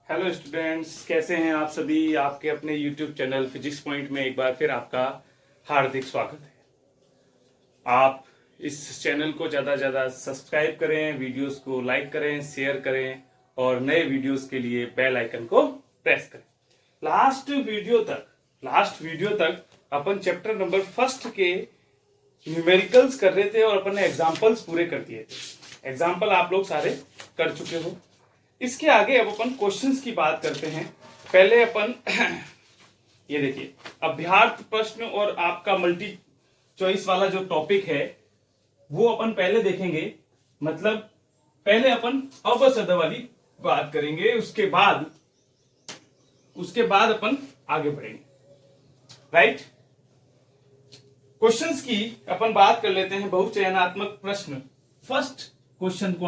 Hello students, कैसे हैं आप सभी। आपके अपने यूट्यूब चैनल फिजिक्स पॉइंट में एक बार फिर आपका हार्दिक स्वागत है। आप इस चैनल को ज़्यादा से ज़्यादा सब्सक्राइब करें, वीडियोस को लाइक करें, शेयर करें और नए वीडियोस के लिए बेल आइकन को प्रेस करें। लास्ट वीडियो तक अपन चैप्टर नंबर फर्स्ट के न्यूमेरिकल्स कर रहे थे और अपन ने एग्जाम्पल्स पूरे कर दिए थे। एग्जाम्पल आप लोग सारे कर चुके हो। इसके आगे अब अपन क्वेश्चंस की बात करते हैं। पहले अपन ये देखिए, अभ्यार्थ प्रश्न और आपका मल्टी चॉइस वाला जो टॉपिक है वो अपन पहले देखेंगे। मतलब पहले अपन अवसद वाली बात करेंगे, उसके बाद अपन आगे बढ़ेंगे। राइट, क्वेश्चंस की अपन बात कर लेते हैं। बहुचयनात्मक प्रश्न। फर्स्ट क्वेश्चन को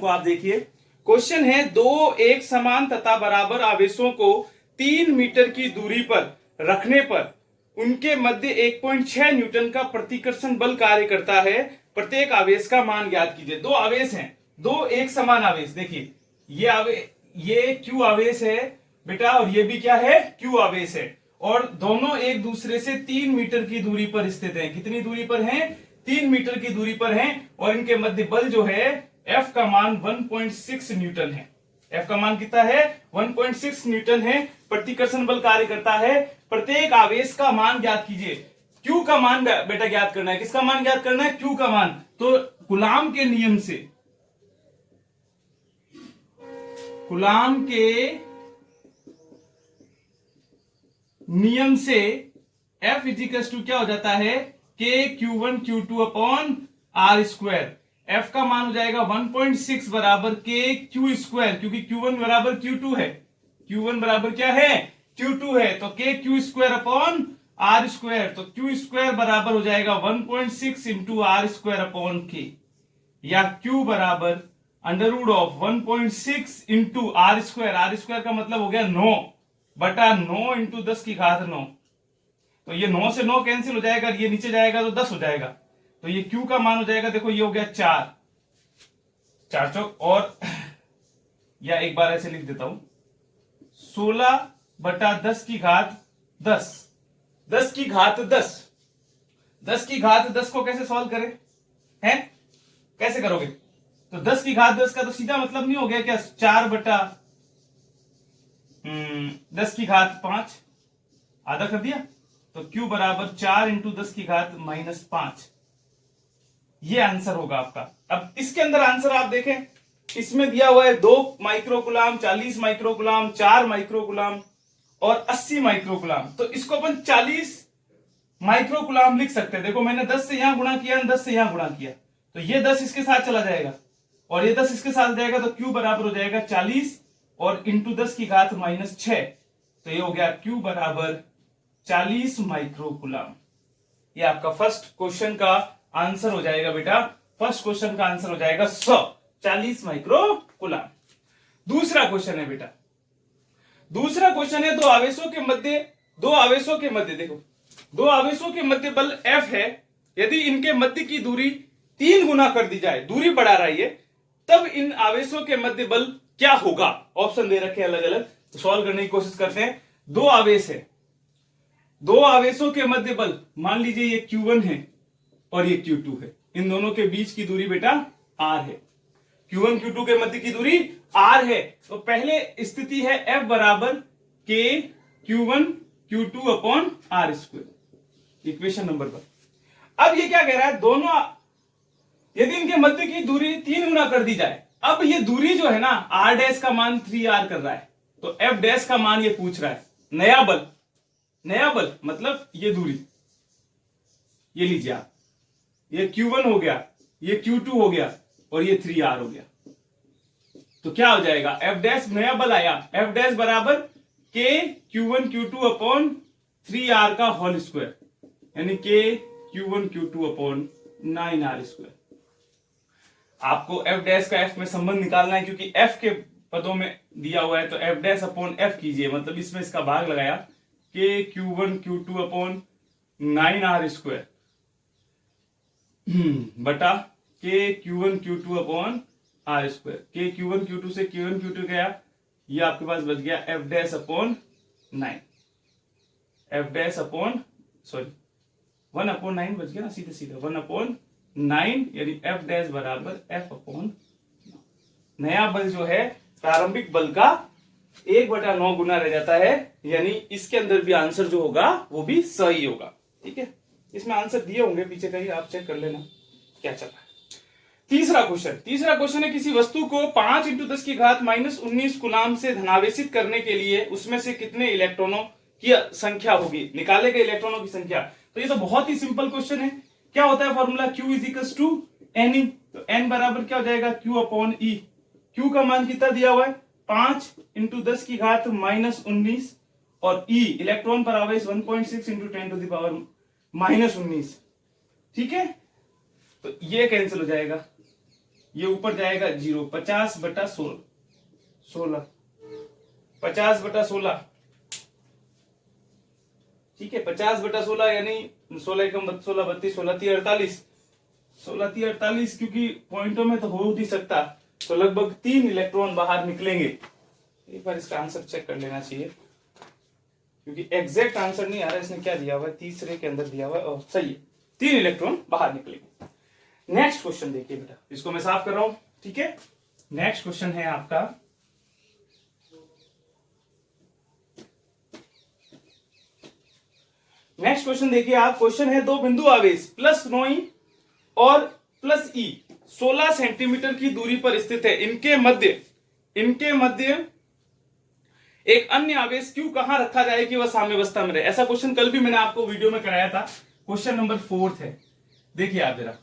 आप देखिए। क्वेश्चन है, दो एक समान तथा बराबर आवेशों को 3 मीटर की दूरी पर रखने पर उनके मध्य 1.6 न्यूटन का प्रतिकर्षण बल कार्य करता है। प्रत्येक आवेश का मान ज्ञात कीजिए। दो आवेश हैं, दो एक समान आवेश। देखिए ये क्यू आवेश है बेटा, और ये भी क्या है, क्यू आवेश है, और दोनों एक दूसरे से 3 मीटर की दूरी पर स्थित हैं। कितनी दूरी पर हैं? 3 मीटर की दूरी पर हैं, और इनके मध्य बल जो है F का मान 1.6 न्यूटन है। F का मान कितना है? 1.6 न्यूटन है। प्रतिकर्षण बल कार्य करता है। प्रत्येक आवेश का मान ज्ञात कीजिए। Q का मान बेटा ज्ञात करना है। किसका मान ज्ञात करना है? Q का मान। तो कूलाम के नियम से F इजिकल्स टू क्या हो जाता है? K Q1 Q2 upon R square. F का मान हो जाएगा 1.6 बराबर K Q स्क्वायर, क्योंकि Q1 बराबर Q2 है। Q1 बराबर क्या है? Q2 है। तो K Q square upon R square. तो Q स्क्वायर बराबर हो जाएगा 1.6 into R square upon K, या Q बराबर under root of 1.6 into R square. R square का मतलब हो गया 9 बटा 9 इंटू 10 की घात 9। तो ये 9 से 9 कैंसिल हो जाएगा, ये नीचे जाएगा तो 10 हो जाएगा। तो ये Q का मान हो जाएगा, देखो ये हो गया 4 चौक, और या एक बार ऐसे लिख देता हूं, 16 बटा 10 की घात 10। 10 की घात 10। 10 की घात 10 को कैसे सॉल्व करें? हैं, कैसे करोगे? तो 10 की घात 10 का तो सीधा मतलब नहीं हो गया क्या? 4 बटा 10 की घात 5, आधा कर दिया। तो Q बराबर 4 इंटू 10 की घात -5। ये आंसर होगा आपका। अब इसके अंदर आंसर आप देखें, इसमें दिया हुआ है 2 माइक्रोकुलाम, 40 माइक्रोकुलाम, 4 माइक्रोकुलाम और 80 माइक्रोकुलाम। तो इसको अपन 40 माइक्रोकुलाम लिख सकते हैं। देखो मैंने 10 से यहां गुणा किया, 10 से यहां गुणा किया, तो ये 10 इसके साथ चला जाएगा और ये 10 इसके साथ जाएगा। तो Q बराबर हो जाएगा 40 और इंटू 10 की घात -6। तो ये हो गया Q बराबर 40 माइक्रोकुलाम। ये आपका फर्स्ट क्वेश्चन का आंसर हो जाएगा बेटा। फर्स्ट क्वेश्चन का आंसर हो जाएगा 40 माइक्रोकुलाम। दूसरा क्वेश्चन है बेटा, दूसरा क्वेश्चन है, दो आवेशों के मध्य देखो, दो आवेशों के मध्य बल F है। यदि इनके मध्य की दूरी 3 गुना कर दी जाए, दूरी बढ़ा रही है, तब इन आवेशों के मध्य बल क्या होगा? ऑप्शन दे रखे हैं अलग अलग, तो सॉल्व करने की कोशिश करते हैं। दो आवेश है, दो आवेशों के मध्य बल, मान लीजिए ये Q1 है और ये Q2 है। इन दोनों के बीच की दूरी बेटा R है। Q1 Q2 के मध्य की दूरी R है। तो पहले स्थिति है F बराबर K Q1 Q2 upon R square, equation number 1। अब ये क्या कह रहा है, दोनों यदि इनके मध्य की दूरी 3 गुना कर दी जाए, अब ये दूरी जो है ना, R डैश का मान 3R कर रहा है, तो F डैश का मान ये पूछ रहा है। नया बल मतलब ये दूरी, ये लीजिए आप, ये Q1 हो गया, ये Q2 हो गया और ये 3R हो गया। तो क्या हो जाएगा? F डैश नया बल आया, F डैश बराबर K Q1 Q2 upon 3R का होल स्क्वायर, यानी K Q1 Q2 upon 9R square. आपको F डैश का F में संबंध निकालना है, क्योंकि F के पदों में दिया हुआ है। तो F डैश अपॉन F कीजिए, मतलब इसमें इसका भाग लगाया, K Q1 Q2 upon 9R square बटा K Q1 Q2 upon r square. K Q1 Q2 से Q1 Q2 गया, ये आपके पास बच गया F dash upon 9, F dash upon sorry 1/9 बच गया ना, सीधे सीधे 1/9, यानी एफ डैश बराबर एफ अपॉन। नया बल जो है प्रारंभिक बल का 1/9 गुना रह जाता है, यानी इसके अंदर भी आंसर जो होगा वो भी सही होगा। ठीक है, इसमें आंसर दिए होंगे पीछे कहीं, आप चेक कर लेना क्या चल रहा है। तीसरा क्वेश्चन है किसी वस्तु को 5 × 10 की घात -19 कूलाम से धनावेशित करने के लिए उसमें से कितने इलेक्ट्रॉनों की संख्या होगी, निकाले गए इलेक्ट्रॉनों की संख्या। तो ये तो बहुत ही सिंपल क्वेश्चन है। क्या होता है फॉर्मूला, Q = N, तो N बराबर क्या हो जाएगा Q/E। Q का मान कितना दिया हुआ है 5 × 10 की घात -19 और E इलेक्ट्रॉन पर आवेश 1.6 × 10 -19। ठीक है, तो ये कैंसिल हो जाएगा, ये ऊपर जाएगा 0, 50/16, 50/16। ठीक है, 50/16 यानी 16 × 16 32, 16 3 48, 16 3 48, क्योंकि पॉइंटों में तो हो नहीं सकता, तो लगभग 3 इलेक्ट्रॉन बाहर निकलेंगे। एक बार इसका आंसर चेक कर लेना चाहिए, क्योंकि एग्जैक्ट आंसर नहीं आ रहा है, इसने क्या दिया हुआ है, तीसरे के अंदर दिया हुआ है, और सही है 3 इलेक्ट्रॉन बाहर निकलेंगे। नेक्स्ट क्वेश्चन देखिए बेटा, इसको मैं साफ कर रहा हूं। ठीक है, नेक्स्ट क्वेश्चन है आपका, नेक्स्ट क्वेश्चन देखिए आप। क्वेश्चन है दो बिंदु आवेश +9e और +e 16 सेंटीमीटर की दूरी पर स्थित है, इनके मध्य एक अन्य आवेश Q कहां रखा जाए कि वह साम्यावस्था में रहे। ऐसा क्वेश्चन कल भी मैंने आपको वीडियो में कराया था, क्वेश्चन नंबर 4 है। देखिए आप जरा,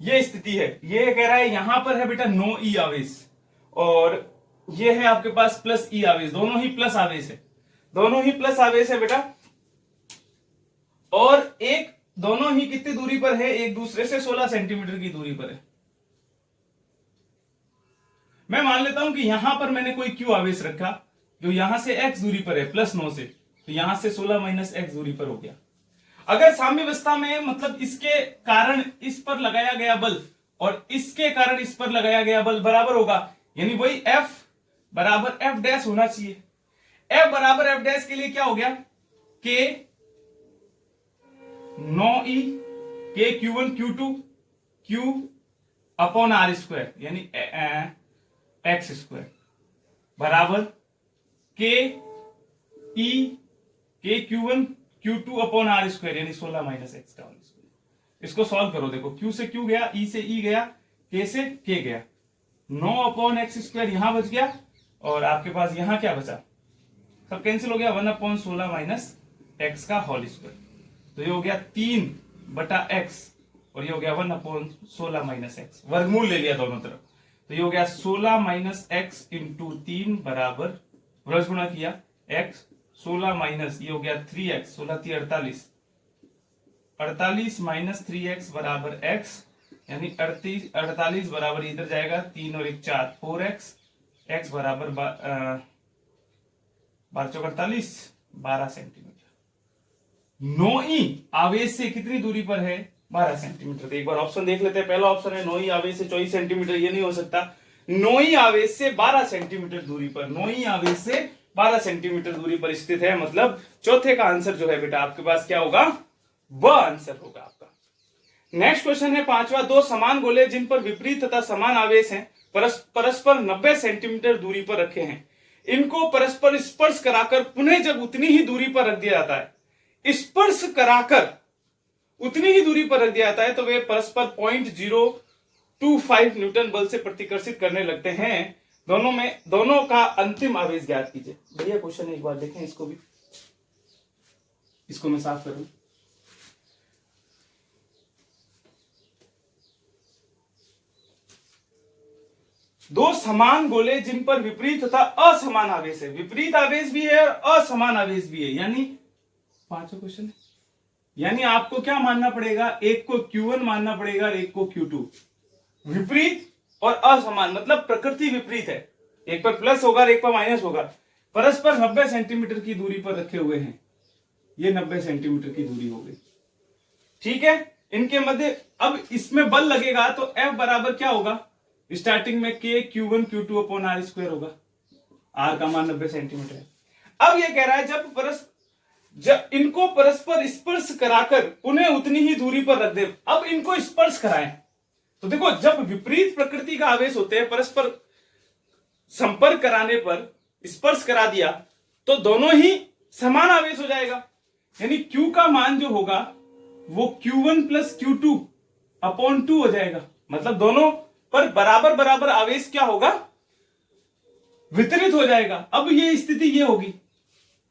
ये स्थिति है, ये कह रहा है यहां पर है बेटा 9e आवेश और ये है आपके पास +e आवेश, दोनों ही प्लस आवेश है, दोनों ही प्लस आवेश है बेटा। और एक दोनों ही कितनी दूरी पर है, एक दूसरे से 16 सेंटीमीटर की दूरी पर है। मैं मान लेता हूं कि यहां पर मैंने कोई Q आवेश रखा जो यहां से x दूरी पर है +9 से, तो यहां से 16 - x दूरी पर हो गया। अगर साम्यावस्था में मतलब इसके कारण इस पर लगाया गया बल और इसके कारण इस पर लगाया गया बल बराबर होगा, यानी वही F बराबर F डैश होना चाहिए। F बराबर F डैश के लिए क्या हो गया, K 9e K Q1 Q2 Q/R² यानी x² बराबर K E K Q1 Q2/R² यानी 16 - x का होल स्क्वायर। इसको सॉल्व करो, देखो Q से Q गया, E से E गया, K से K गया, 9/x² यहां बच गया और आपके पास यहां क्या बचा, सब कैंसिल हो गया, 1/16 - x का होल स्क्वायर। तो ये हो गया 3/x और ये हो गया 1/16 - x, वर्गमूल ले लिया दोनों तरफ, तो ये हो गया 16 - x × 3 बराबर, वर्ग गुणा किया x, 16 ये हो गया 3x, 16 3 48, 48 - 3x बराबर x, यानी 48 बराबर इधर जाएगा 3 और 1 4, 4x, x बराबर 12 12 सेंटीमीटर। 9e आवेश से कितनी दूरी पर है, 12 सेंटीमीटर। तो एक बार ऑप्शन देख लेते हैं, पहला ऑप्शन है 9e आवेश से 24 सेंटीमीटर, ये नहीं हो सकता। 9e आवेश से 12 सेंटीमीटर दूरी पर, 9e आवेश से 12 सेंटीमीटर दूरी पर स्थित है, मतलब चौथे का आंसर जो है बेटा आपके पास क्या होगा, वह आंसर होगा आपका। नेक्स्ट क्वेश्चन है पांचवा, दो समान गोले जिन पर विपरीत तथा समान आवेश हैं परस्पर 90 सेंटीमीटर दूरी पर रखे हैं, इनको परस्पर स्पर्श कराकर पुनः जब उतनी ही दूरी पर रख दिया जाता है, स्पर्श कराकर उतनी ही दूरी पर रख दिया जाता है, तो वे परस्पर 0.025 न्यूटन बल से प्रतिकर्षित करने लगते हैं। दोनों का अंतिम आवेश ज्ञात कीजिए। बढ़िया क्वेश्चन है, एक बार देखें इसको भी, इसको मैं साफ करूं। दो समान गोले जिन पर विपरीत तथा असमान आवेश है, विपरीत आवेश भी है और असमान आवेश भी है, यानी पांचवा क्वेश्चन है, यानी आपको क्या मानना पड़ेगा, एक को Q1 मानना पड़ेगा और एक को Q2। विपरीत और असमान मतलब प्रकृति विपरीत है, एक पर प्लस होगा और एक पर माइनस होगा, परस्पर 90 सेंटीमीटर की दूरी पर रखे हुए हैं, ये 90 सेंटीमीटर की दूरी हो गई। ठीक है, इनके मध्य अब इसमें बल लगेगा तो F बराबर क्या होगा, स्टार्टिंग में k Q1 Q2 upon r square होगा, आर का मान 90 सेंटीमीटर है। अब ये कह रहा है जब इनको परस्पर स्पर्श कराकर पुनः उतनी ही दूरी पर रख दे। अब इनको स्पर्श कराएं तो देखो, जब विपरीत प्रकृति का आवेश होते हैं, परस्पर संपर्क कराने पर स्पर्श करा दिया तो दोनों ही समान आवेश हो जाएगा, यानी Q का मान जो होगा वो Q1 प्लस Q2 अपॉन 2 हो जाएगा। मतलब दोनों पर बराबर बराबर आवेश क्या होगा, वितरित हो जाएगा। अब ये स्थिति ये होगी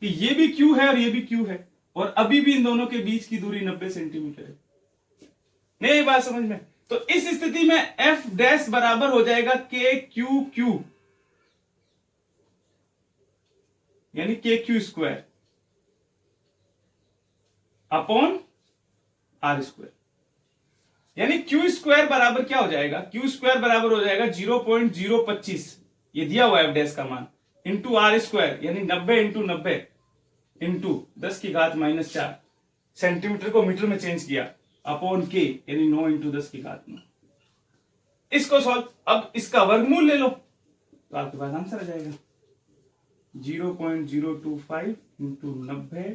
कि ये भी Q है और ये भी Q है, और अभी भी इन दोनों के बीच की दूरी 90 सेंटीमीटर है। नहीं, ये बात समझ में? तो इस स्थिति में F डैश बराबर हो जाएगा KQQ, यानी KQ स्क्वायर अपॉन आर स्क्वायर, यानी Q स्क्वायर बराबर क्या हो जाएगा, Q स्क्वायर बराबर हो जाएगा 0.025, ये दिया हुआ है F डैश का मान, इंटू आर स्क्वायर, यानी 90 इंटू 90 इंटू 10 की घात माइनस 4, सेंटीमीटर को मीटर में चेंज किया, अपॉन K, यानी 9 इंटू 10 की घात 9। इसको सॉल्व, अब इसका वर्गमूल ले लो तो आपके पास आंसर आ जाएगा 0.025 इंटू 90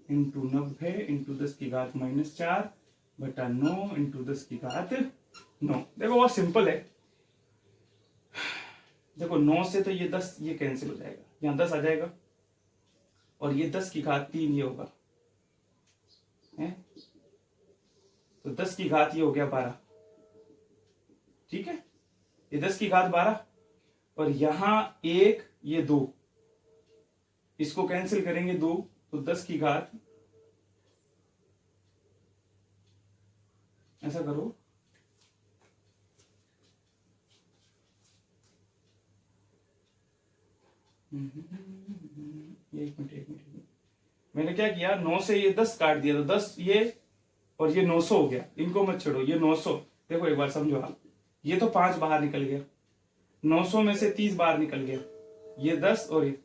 इंटू 90 इंटू 10 की घात माइनस 4 बटा 9 इंटू 10 की घात 9। देखो बहुत सिंपल है, देखो 9 से तो ये 10 ये कैंसिल हो जाएगा, यहां 10 आ जाएगा, और ये 10 की घात 3 ये होगा है? तो 10 की घात ये हो गया 12, ठीक है, ये 10 की घात 12, और यहां 1 ये 2, इसको कैंसिल करेंगे 2, तो 10 की घात, ऐसा करो एक मिनट, मैंने क्या किया, 9 से ये 10 काट दिया, तो 10 ये और ये 900 हो गया, इनको मत छोड़ो, ये 900, देखो एक बार समझो आप, ये तो 5 बाहर निकल गया, 900 में से 30 बाहर निकल गया, ये 10 और ये,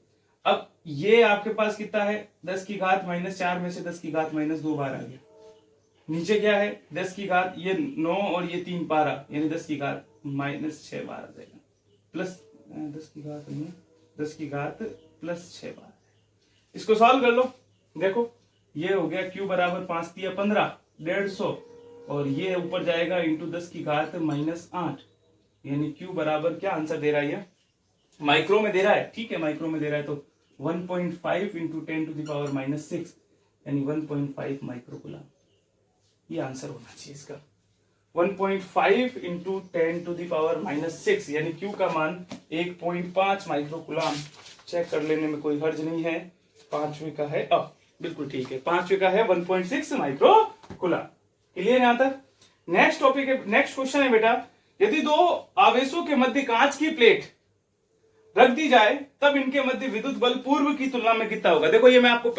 अब ये आपके पास कितना है, 10 की घात माइनस 4 में से 10 की घात माइनस 2 बाहर आ गया, नीचे क्या है 10 की घात, ये 9 और ये 3 12, यानी 10 की घात माइनस 6 बाहर आ जाएगा, प्लस 10 की घात नहीं, 10 की घात प्लस 6 बार। इसको सॉल्व कर लो, देखो ये हो गया Q बराबर 5 तिया 15, 150, और ये ऊपर जाएगा इंटू 10 की घात माइनस 8, यानी Q बराबर क्या आंसर दे रहा है, ये माइक्रो में दे रहा है, ठीक है, माइक्रो में दे रहा है तो 1.5 into 10 to the power minus 6, यानी 1.5 माइक्रो कूलम, ये आंसर होना चाहिए इसका। 1.5 into 10 to the power minus 6, यानी Q का मान 1.5 माइक्रो कूलम। चेक कर लेने में कोई हर्ज नहीं है, पांचवे का है, अब बिल्कुल ठीक है, पांचवे का है 1.6 माइक्रो कूलम। क्लियर यहां तक? नेक्स्ट टॉपिक है, नेक्स्ट क्वेश्चन है बेटा, यदि दो आवेशों के मध्य कांच की प्लेट रख दी जाए तब इनके मध्य विद्युत बल पूर्व की तुलना में कितना होगा। देखो ये मैं आपको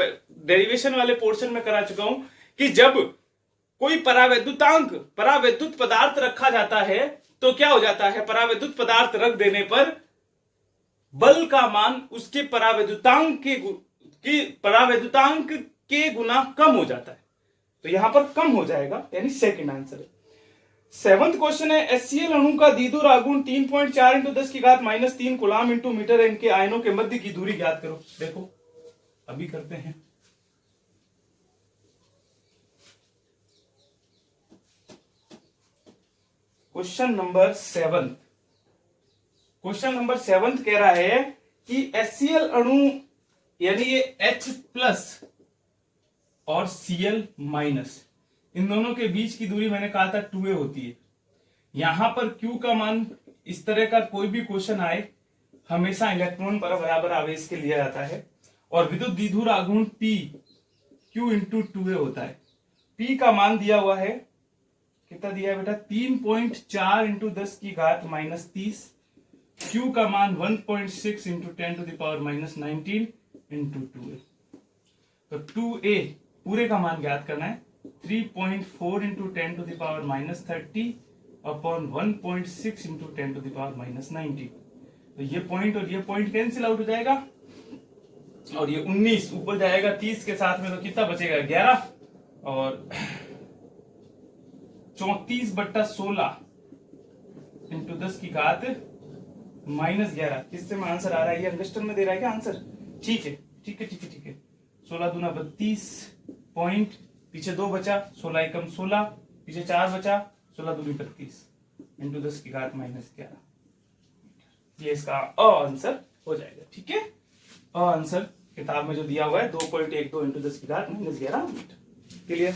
डेरिवेशन वाले पोर्शन में करा चुका हूं कि जब कोई परावैद्युत पदार्थ रखा जाता है तो क्या हो जाता है, परावैद्युत पदार्थ रख देने पर बल का मान उसके परावैद्युतांक के गुना कम हो जाता है, तो यहां पर कम हो जाएगा, यानी सेकंड आंसर है। 7th क्वेश्चन है, HCl अणु का द्विध्रुव आघूर्ण 3.4 इंटू 10 की घात माइनस 3 कूलम इंटू मीटर है, इनके आयनों के मध्य की दूरी ज्ञात करो। देखो अभी करते हैं, क्वेश्चन नंबर 7। क्वेश्चन नंबर 7 कह रहा है कि HCl अणु यानी ये H प्लस और Cl माइनस, इन दोनों के बीच की दूरी मैंने कहा था 2a होती है। यहां पर Q का मान, इस तरह का कोई भी क्वेश्चन आए हमेशा इलेक्ट्रॉन पर बराबर आवेश के लिया जाता है, और विद्युत द्विध्रुव आघूर्ण P Q इंटू 2a होता है। P का मान दिया हुआ है, कितना दिया है बेटा, 3.4 इंटू 10 की घात माइनस 30, Q का मान 1.6 into 10 to the power minus 19 into 2a, तो 2a पूरे का मान ज्ञात करना है, 3.4 into 10 to the power minus 30 upon 1.6 into 10 to the power minus 19, तो ये पॉइंट और ये पॉइंट कैंसिल आउट हो जाएगा, और ये 19 ऊपर जाएगा 30 के साथ में, तो कितना बचेगा 11, और 34/16 इंटू 10 की घात -11। किससे में आंसर आ रहा है? ये अंगस्टर में दे रहा है क्या आंसर? ठीक है ठीक है ठीक है ठीक है। 16 दूना 32 पॉइंट, पीछे 2 बचा, 16 एकम 16, पीछे 4 बचा, 16 दूनी 32 इंटू 10 की घात -11। ये इसका आंसर हो जाएगा। ठीक है, आंसर किताब में जो दिया हुआ है 2.12 इंटू 10 की घात -11 मीटर। क्लियर।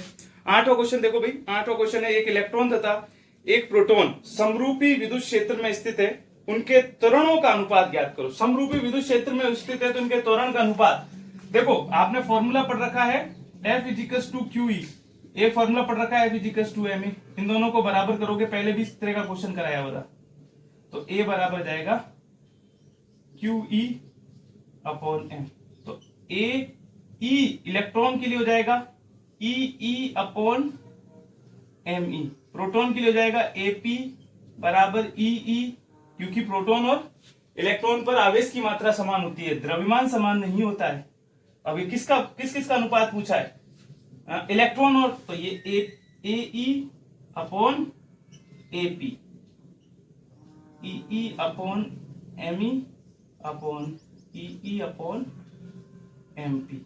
8वां क्वेश्चन देखो भाई, 8वां क्वेश्चन है एक इलेक्ट्रॉन तथा एक प्रोटॉन समरूपी विद्युत क्षेत्र में स्थित है, उनके त्वरणों का अनुपात ज्ञात करो। समरूपी विद्युत क्षेत्र में स्थित है तो उनके त्वरण का अनुपात। देखो आपने फॉर्मूला पढ़ रखा है F equals two Q E, एक फॉर्मूला पढ़ रखा है F equals two M E. इन दोनों को बराबर करोगे, पहले भी इस तरह का क्वेश्चन कराया हुआ था। तो A बराबर जाएगा क्यू ई अपॉन एम। तो ए ई इलेक्ट्रॉन के लिए हो जाएगा e upon M e, proton के लिए हो जाएगा एपी बराबर ई, क्योंकि प्रोटॉन और इलेक्ट्रॉन पर आवेश की मात्रा समान होती है, द्रव्यमान समान नहीं होता है। अभी किस किसका अनुपात पूछा है? इलेक्ट्रॉन और, तो ये A E upon A P, E upon M E upon E upon M P,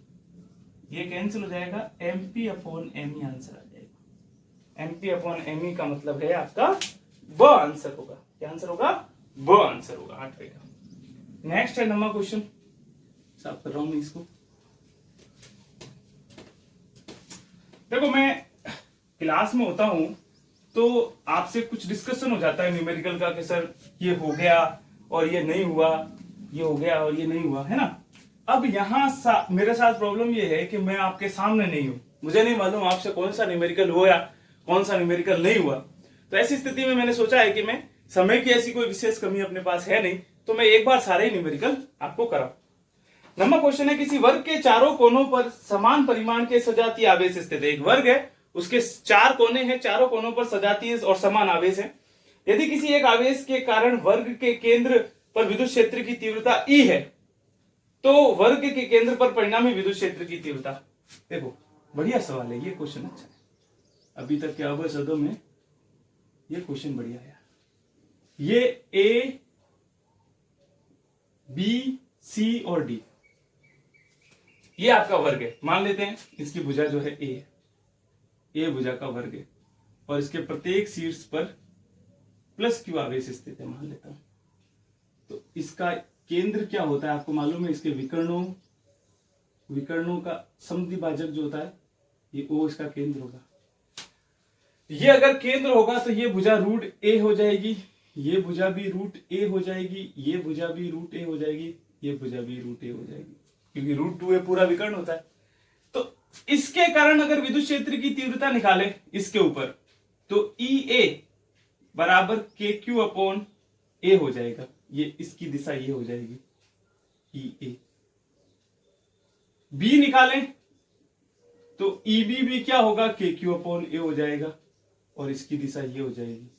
ये कैंसिल हो जाएगा, M P upon M E answer आ जाएगा। M P upon M E का मतलब है आपका व आंसर होगा। क्या आंसर होगा? व आंसर होगा 8वें का। नेक्स्ट है 9वां क्वेश्चन, साफ कर रहा हूं मैं इसको। देखो मैं क्लास में होता हूं तो आपसे कुछ डिस्कशन हो जाता है न्यूमेरिकल का कि सर ये हो गया और ये नहीं हुआ, ये हो गया और ये नहीं हुआ, है ना। अब यहाँ मेरे साथ प्रॉब्लम ये है कि मैं आपके सामने नहीं हूं, मुझे नहीं मालूम आपसे कौन सा न्यूमेरिकल हुआ या कौन सा न्यूमेरिकल नहीं हुआ। तो ऐसी स्थिति में मैंने सोचा है कि मैं, समय की ऐसी कोई विशेष कमी अपने पास है नहीं, तो मैं एक बार सारे ही न्यूमेरिकल आपको कराऊं। नंबर क्वेश्चन है, किसी वर्ग के चारों कोनों पर समान परिमाण के सजातीय आवेश स्थित है। एक वर्ग है, उसके 4 कोने हैं, चारों कोनों पर सजातीय और समान आवेश है। यदि किसी एक आवेश के कारण वर्ग के केंद्र पर विद्युत क्षेत्र की तीव्रता E है, तो वर्ग के केंद्र पर परिणामी विद्युत क्षेत्र की तीव्रता। देखो बढ़िया सवाल है ये, क्वेश्चन अच्छा है। अभी तक के अवसदों में ये क्वेश्चन बढ़िया है। ये ए बी सी और डी, ये आपका वर्ग है। मान लेते हैं इसकी भुजा जो है ए भुजा का वर्ग है और इसके प्रत्येक शीर्ष पर प्लस क्यू आवेश स्थित है, मान लेता हूं। तो इसका केंद्र क्या होता है आपको मालूम है? इसके विकर्णों का समद्विभाजक जो होता है, ये ओ इसका केंद्र होगा। ये अगर केंद्र होगा तो ये भुजा रूट ए हो जाएगी, ये भुजा भी रूट ए हो जाएगी, ये भुजा भी रूट ए हो जाएगी, ये भुजा भी रूट ए हो जाएगी, क्योंकि रूट 2 ए पूरा विकर्ण होता है। तो इसके कारण अगर विद्युत क्षेत्र की तीव्रता निकाले इसके ऊपर, तो ई ए बराबर के क्यू अपॉन ए हो जाएगा। ये इसकी दिशा ये हो जाएगी ई ए। बी निकालें तो ई बी भी क्या होगा? के क्यू अपॉन ए हो जाएगा और इसकी दिशा ये हो जाएगी।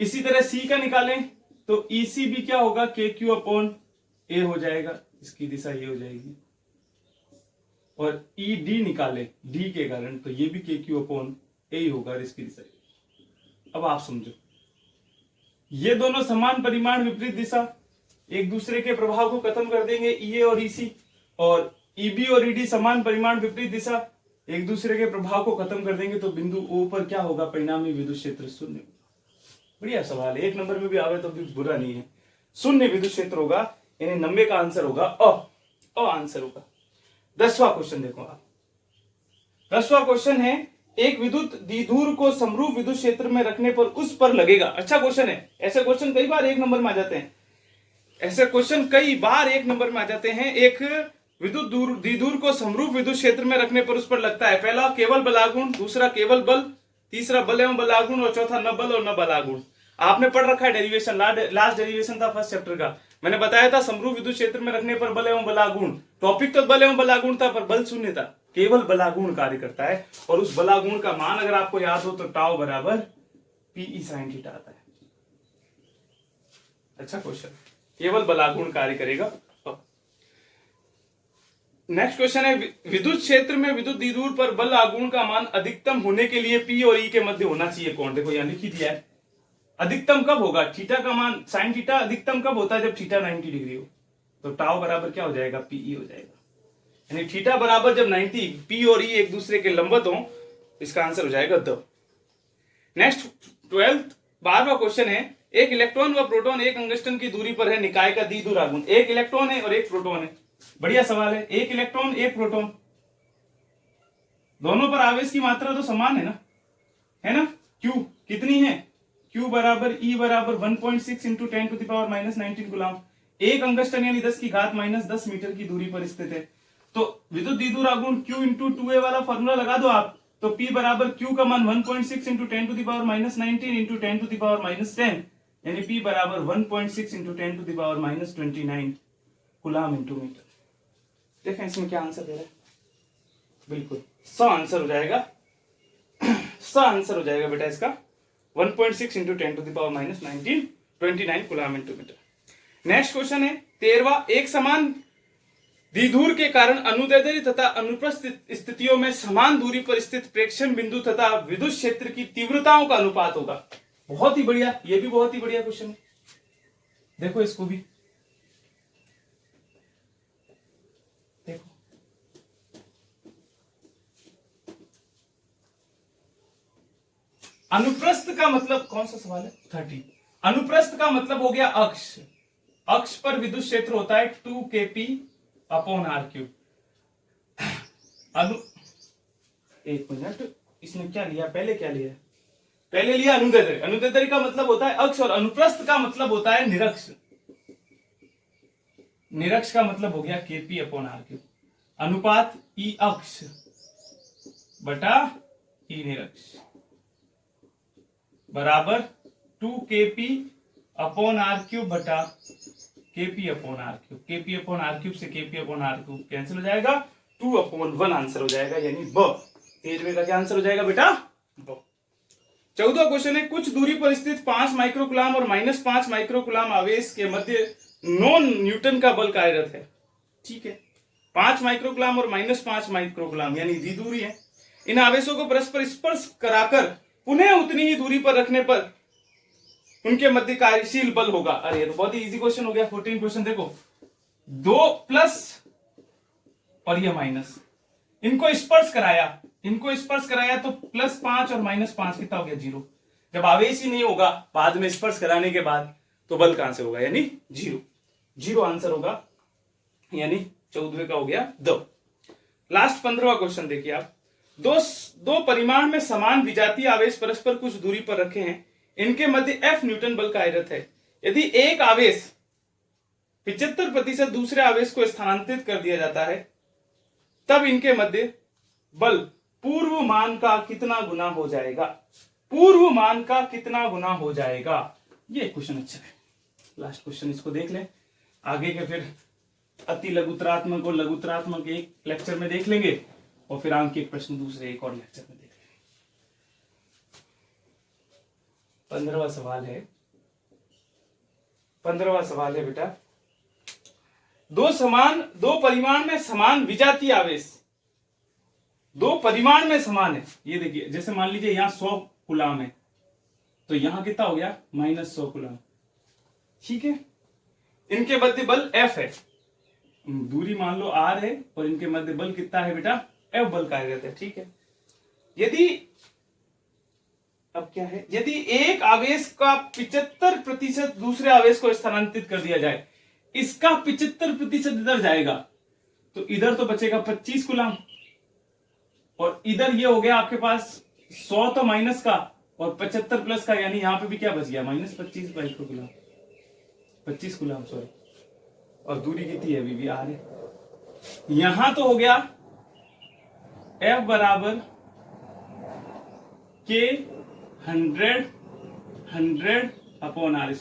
इसी तरह सी का निकालें तो ई सी भी क्या होगा? के क्यू अपॉन ए हो जाएगा, इसकी दिशा ये हो जाएगी। और ई डी निकाले डी के कारण, तो ये भी के क्यू अपॉन ए ही होगा और इसकी दिशा। अब आप समझो, ये दोनों समान परिमाण विपरीत दिशा एक दूसरे के प्रभाव को खत्म कर देंगे, ई और ईसी, और ईबी और ईडी समान परिमाण विपरीत दिशा एक दूसरे के प्रभाव को खत्म कर देंगे, तो बिंदु ओ पर क्या होगा? परिणामी विद्युत क्षेत्र शून्य। बढ़िया सवाल है, 1 नंबर में भी आवे तो भी बुरा नहीं है। शून्य विद्युत क्षेत्र होगा, यानी 90 का आंसर होगा अ आंसर होगा। 10वां क्वेश्चन देखो आप। 10वां क्वेश्चन है, एक विद्युत द्विध्रुव को समरूप विद्युत क्षेत्र में रखने पर उस पर लगेगा। अच्छा क्वेश्चन है, ऐसे क्वेश्चन कई बार 1 नंबर में आ जाते हैं। ऐसे क्वेश्चन कई बार 1 नंबर में आ जाते हैं। एक विद्युत द्विध्रुव को समरूप विद्युत क्षेत्र में रखने पर उस पर लगता है, पहला केवल बलागुण, दूसरा केवल बल, तीसरा बल एवं बलागुण और चौथा न बल और न बलागुण। आपने पढ़ रखा है डेरिवेशन, लास्ट डेरिवेशन था फर्स्ट चैप्टर का। मैंने बताया था समरूप विद्युत क्षेत्र में रखने पर बल एवं बलागुण, टॉपिक तो बल एवं बलागुण था पर बल शून्य था, केवल बलागुण कार्य करता है। और उस बलागुण का मान अगर आपको याद हो तो टाउ बराबर पीई साइन थीटा आता है। अच्छा क्वेश्चन, केवल बलागुण कार्य करेगा। नेक्स्ट क्वेश्चन है, विद्युत क्षेत्र में विद्युत द्विध्रुव पर बल आघूर्ण का मान अधिकतम होने के लिए P और E के मध्य होना चाहिए कौन? देखो यहाँ लिख दिया है। अधिकतम कब होगा? थीटा का मान, साइन थीटा अधिकतम कब होता है? जब थीटा 90 डिग्री हो। तो टाउ बराबर क्या हो जाएगा? PE हो जाएगा। यानी थीटा बराबर जब 90, P और E एक दूसरे के लंबवत हो, इसका आंसर हो जाएगा द। नेक्स्ट 12वां क्वेश्चन है, एक इलेक्ट्रॉन व प्रोटॉन एक अंगस्टन की दूरी पर है, निकाय का द्विध्रुव आघूर्ण। एक इलेक्ट्रॉन है और एक प्रोटॉन है। बढ़िया सवाल है। एक इलेक्ट्रॉन एक प्रोटॉन, दोनों पर आवेश की मात्रा तो समान है ना? Q कितनी है? Q बराबर E बराबर 1.6 इंटू 10⁻⁻19 गुलाम। एक अंगस्टन यानी 10 की घात -10 मीटर की दूरी पर स्थित है। तो विद्युत द्विध्रुव आघूर्ण Q इंटू 2a वाला फॉर्मूला लगा दो आप। तो P बराबर Q का मान 1.6 इंटू 10⁻⁻19 इंटू 10⁻10, यानी P बराबर 1.6 इंटू 10⁻29 गुलाम इंटू मीटर। देखें इसमें क्या आंसर दे रहा है? बिल्कुल स आंसर हो जाएगा। स आंसर हो जाएगा बेटा इसका 1.6 इंटू 10⁻⁻19 29 गुलाम इंटू मीटर। नेक्स्ट क्वेश्चन है 13वां, एक समान द्विध्रुव के कारण अनुदैर्ध्य तथा अनुप्रस्थ स्थितियों में समान दूरी पर स्थित प्रेक्षण बिंदु तथा विद्युत क्षेत्र की तीव्रताओं का अनुपात होगा। बहुत ही बढ़िया, ये भी बहुत ही बढ़िया क्वेश्चन है। देखो इसको भी देखो, अनुप्रस्थ का मतलब कौन सा सवाल है? 30। अनुप्रस्थ का मतलब हो गया अक्ष। अक्ष पर विद्युत क्षेत्र होता है 2kp/r3। एक मिनट, इसने क्या लिया? पहले क्या लिया? पहले लिया अनुदैर्ध्य। अनुदैर्ध्य का मतलब होता है अक्ष और अनुप्रस्थ का मतलब होता है निरक्ष। निरक्ष का मतलब हो गया kp/r3। अनुपात E अक्ष बटा E निरक्ष बराबर 2kp/r3 बटा kp/r3। kp/r3 से kp/r3 कैंसिल हो जाएगा, 2/1 आंसर हो जाएगा, यानी ब। 13वें का क्या आंसर हो जाएगा बेटा? ब। 14वां क्वेश्चन है, कुछ दूरी पर स्थित 5 माइक्रोकुलाम और -5 माइक्रोकुलाम आवेश के मध्य 9 न्यूटन का बल कार्यरत है। ठीक है, 5 माइक्रोकुलाम और -5 माइक्रोकुलाम यानी द्विध्रुवी है। इन आवेशों को परस्पर स्पर्श कराकर पुनः उतनी ही दूरी पर रखने पर उनके मध्य कार्यशील बल होगा। अरे ये तो बहुत ही इजी क्वेश्चन हो गया। 14 क्वेश्चन देखो, 2 प्लस और ये माइनस, इनको स्पर्श कराया तो +5 और -5 कितना हो गया? 0। जब आवेश ही नहीं होगा बाद में स्पर्श कराने के बाद, तो बल कहां से होगा? यानी 0 आंसर होगा, यानी 14वें का हो गया द। लास्ट 15वां क्वेश्चन देखिए आप, दो परिमाण में समान विजातीय आवेश परस्पर कुछ दूरी पर रखे हैं, इनके मध्य F न्यूटन बल कार्यरत है। यदि एक आवेश 75% दूसरे आवेश को स्थानांतरित कर दिया जाता है, तब इनके मध्य बल पूर्व मान का कितना गुना हो जाएगा? पूर्व मान का कितना गुना हो जाएगा? ये क्वेश्चन अच्छा है। लास्ट क्वेश्चन इसको देख लें, आगे के फिर अति लघुतरात्मक और लघुतरात्मक एक लेक्चर में देख लेंगे, और फिर अंकित प्रश्न दूसरे एक और लेक्चर में देख लेंगे। 15वां सवाल है बेटा, दो परिमाण में समान विजातीय आवेश, 2 परिमाण में समान है। ये देखिए, जैसे मान लीजिए यहां 100 कुलाम है, तो यहां कितना हो गया? -100 कुलाम। ठीक है, इनके मध्य बल F है, दूरी मान लो R है, और इनके मध्य बल कितना है बेटा? F बल कार्यरत है। ठीक है, अब क्या है, यदि एक आवेश का 75% दूसरे आवेश को स्थानांतरित कर दिया जाए, इसका 75% इधर जाएगा, तो इधर तो बचेगा 25 कुलाम, और इधर ये हो गया आपके पास 100 तो माइनस का और 75 प्लस का, यानी यहां पे भी क्या बच गया? -25 माइक्रोकुलाम, 25 कुलाम सॉरी। और दूरी कितनी है? अभी आ रहे, यहां तो हो गया F बराबर K 100/r²।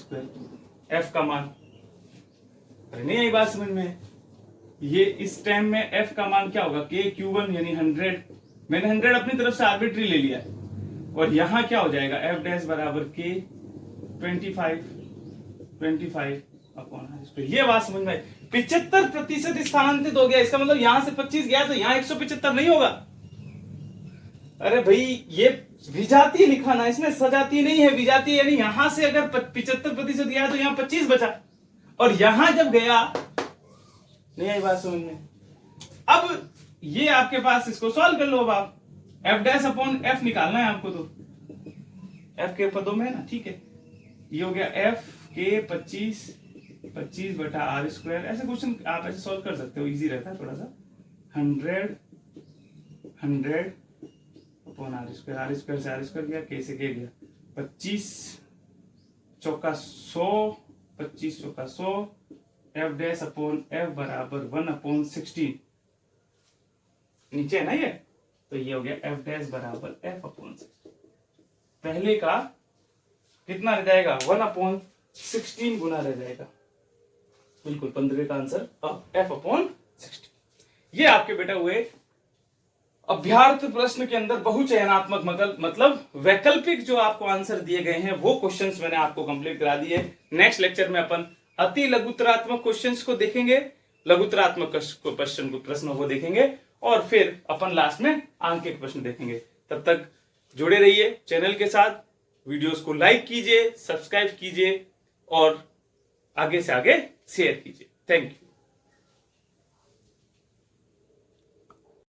F का मान नहीं आई बात समझ में? ये इस टाइम में F का मान क्या होगा? KQ1 यानी 100। मैंने 100 अपनी तरफ से आर्बिट्री ले लिया, और यहां क्या हो जाएगा? F डैश बराबर K 25/r²। ये बात समझ में आई? 75% स्थानांतरित हो गया, इसका मतलब यहां से 25 गया तो यहां 175 नहीं होगा। अरे भाई ये विजातीय लिखा ना, इसमें सजातीय नहीं है, विजातीय यानी यहां से अगर 75% गया तो यहां 25 बचा, और यहां जब गया, नहीं आई बात समझ में? अब ये आपके पास, इसको सॉल्व कर लो। अब आप एफ डैश अपॉन एफ निकालना है आपको, तो एफ के पदों में है ना, ठीक है। ये हो गया एफ के 25 बटा आर स्क्वायर। ऐसे क्वेश्चन आप ऐसे सॉल्व कर सकते हो, इजी रहता है थोड़ा सा। 100 अपॉन आर स्क्वायर से आर स्क्वायर गया, के से के गया, 25 चौका 100, 25 चौका 100, एफ डैश अपॉन एफ बराबर 1/16, नीचे है ना ये, तो ये हो गया एफ डैश बराबर एफ अपॉन 16। पहले का कितना रह जाएगा, 1/16 गुना रह जाएगा, बिल्कुल 15 का आंसर अब एफ अपॉन 16। ये आपके बेटा हुए अभ्यार्थ प्रश्न के अंदर बहुचयनात्मक मतलब वैकल्पिक जो आपको आंसर दिए गए हैं वो क्वेश्चंस मैंने आपको कंप्लीट करा दिए। नेक्स्ट लेक्चर में अपन अति लघुतरात्मक क्वेश्चंस को देखेंगे, लघुतरात्मक प्रश्नों को देखेंगे, और फिर अपन लास्ट में आंकिक प्रश्न देखेंगे। तब तक जुड़े रहिए चैनल के साथ, वीडियोस को लाइक कीजिए, सब्सक्राइब कीजिए और आगे से आगे शेयर कीजिए। Thank you.